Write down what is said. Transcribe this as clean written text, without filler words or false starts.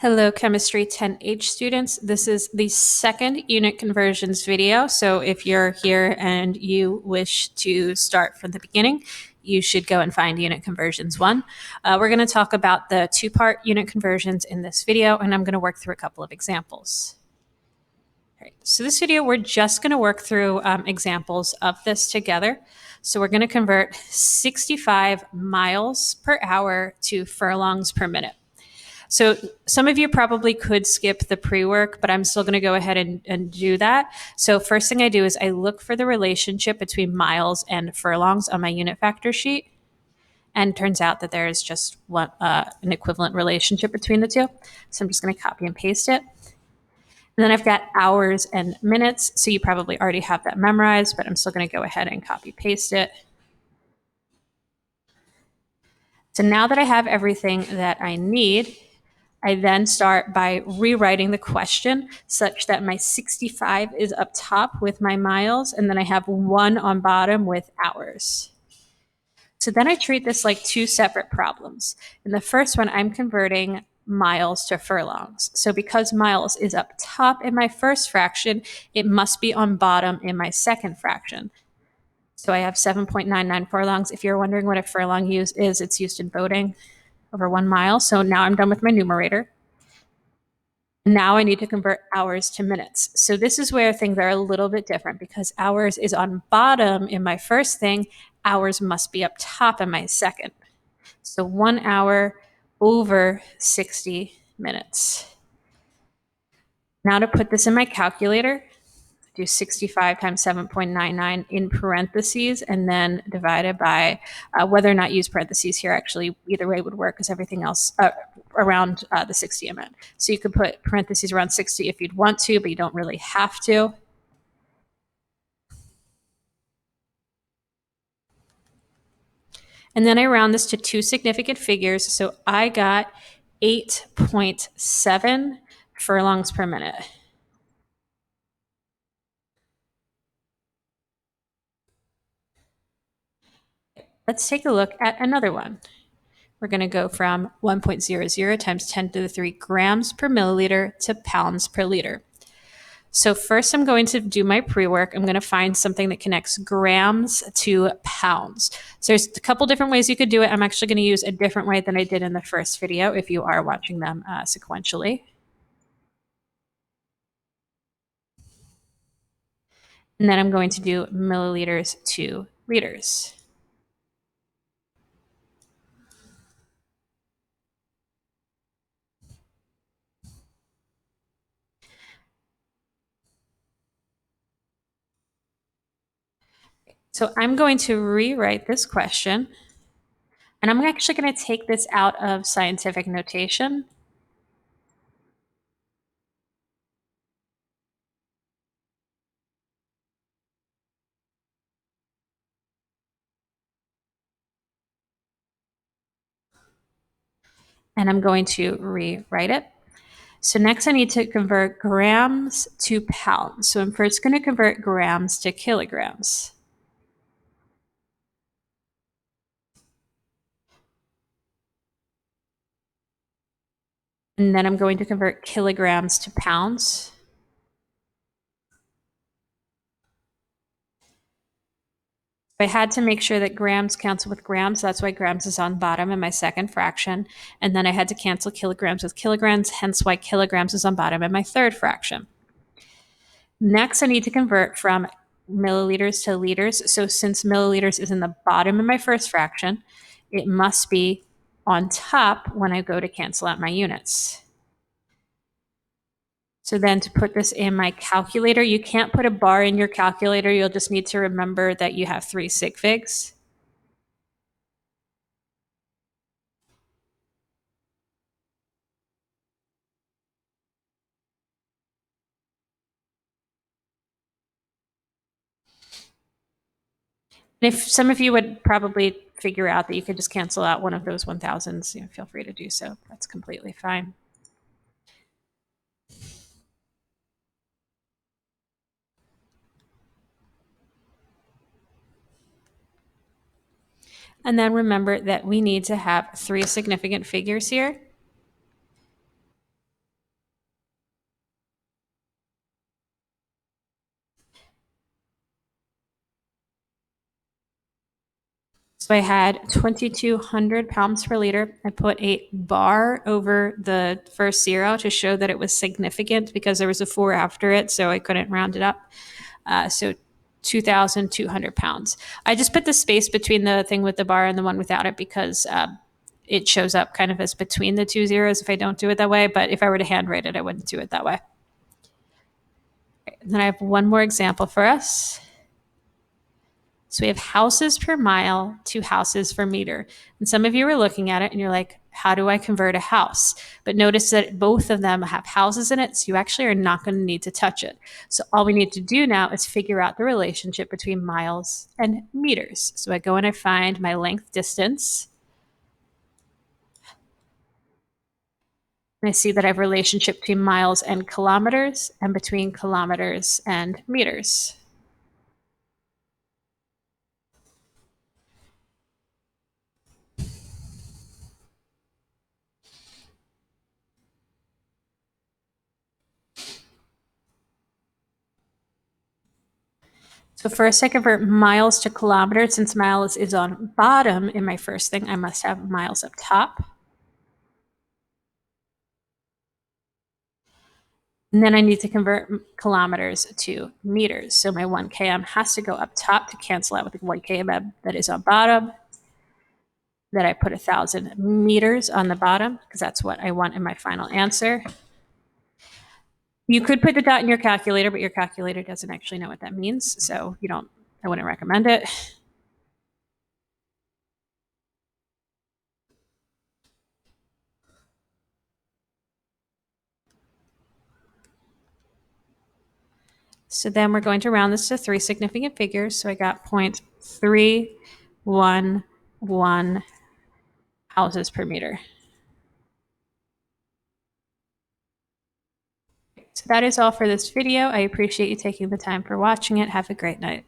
Hello, Chemistry 10H students. This is the second unit conversions video. So if you're here and you wish to start from the beginning, you should go and find unit conversions 1. We're going to talk about the two-part unit conversions in this video, and I'm going to work through a couple of examples. All right, so this video, we're just going to work through examples of this together. So we're going to convert 65 miles per hour to furlongs per minute. So some of you probably could skip the pre-work, but I'm still going to go ahead and do that. So first thing I do is I look for the relationship between miles and furlongs on my unit factor sheet. And turns out that there is just an equivalent relationship between the two. So I'm just going to copy and paste it. And then I've got hours and minutes. So you probably already have that memorized, but I'm still going to go ahead and copy paste it. So now that I have everything that I need, I then start by rewriting the question such that my 65 is up top with my miles, and then I have 1 on bottom with hours. So then I treat this like two separate problems. In the first one, I'm converting miles to furlongs. So because miles is up top in my first fraction, it must be on bottom in my second fraction. So I have 7.99 furlongs. If you're wondering what a furlong is, it's used in boating over 1 mile. So now I'm done with my numerator. Now I need to convert hours to minutes. So this is where things are a little bit different because hours is on bottom in my first thing. Hours must be up top in my second. So 1 hour over 60 minutes. Now to put this in my calculator, do 65 times 7.99 in parentheses and then divided by whether or not use parentheses here. Actually, either way would work because everything else around the 60 I meant. So you could put parentheses around 60 if you'd want to, but you don't really have to. And then I round this to two significant figures. So I got 8.7 furlongs per minute. Let's take a look at another one. We're going to go from 1.00 times 10 to the 3 grams per milliliter to pounds per liter. So first I'm going to do my pre-work. I'm going to find something that connects grams to pounds. So there's a couple different ways you could do it. I'm actually going to use a different way than I did in the first video if you are watching them sequentially. And then I'm going to do milliliters to liters. So I'm going to rewrite this question, and I'm actually going to take this out of scientific notation. And I'm going to rewrite it. So next I need to convert grams to pounds. So I'm first going to convert grams to kilograms. And then I'm going to convert kilograms to pounds. I had to make sure that grams cancel with grams. That's why grams is on bottom in my second fraction. And then I had to cancel kilograms with kilograms, hence why kilograms is on bottom in my third fraction. Next, I need to convert from milliliters to liters. So since milliliters is in the bottom of my first fraction, it must be on top when I go to cancel out my units. So then to put this in my calculator, you can't put a bar in your calculator. You'll just need to remember that you have 3 sig figs. And if some of you would probably figure out that you could just cancel out one of those 1000s, feel free to do so. That's completely fine. And then remember that we need to have 3 significant figures here. So I had 2,200 pounds per liter. I put a bar over the first zero to show that it was significant because there was a 4 after it, so I couldn't round it up. So 2,200 pounds. I just put the space between the thing with the bar and the one without it because it shows up kind of as between the two zeros if I don't do it that way. But if I were to handwrite it, I wouldn't do it that way. And then I have one more example for us. So we have houses per mile to houses per meter. And some of you are looking at it and you're like, how do I convert a house? But notice that both of them have houses in it, so you actually are not going to need to touch it. So all we need to do now is figure out the relationship between miles and meters. So I go and I find my length distance. And I see that I have a relationship between miles and kilometers and between kilometers and meters. So first I convert miles to kilometers. Since miles is on bottom in my first thing, I must have miles up top. And then I need to convert kilometers to meters. So my 1 km has to go up top to cancel out with the 1 km that is on bottom. Then I put 1,000 meters on the bottom because that's what I want in my final answer. You could put the dot in your calculator, but your calculator doesn't actually know what that means. So I wouldn't recommend it. So then we're going to round this to 3 significant figures. So I got 0.311 houses per meter. So that is all for this video. I appreciate you taking the time for watching it. Have a great night.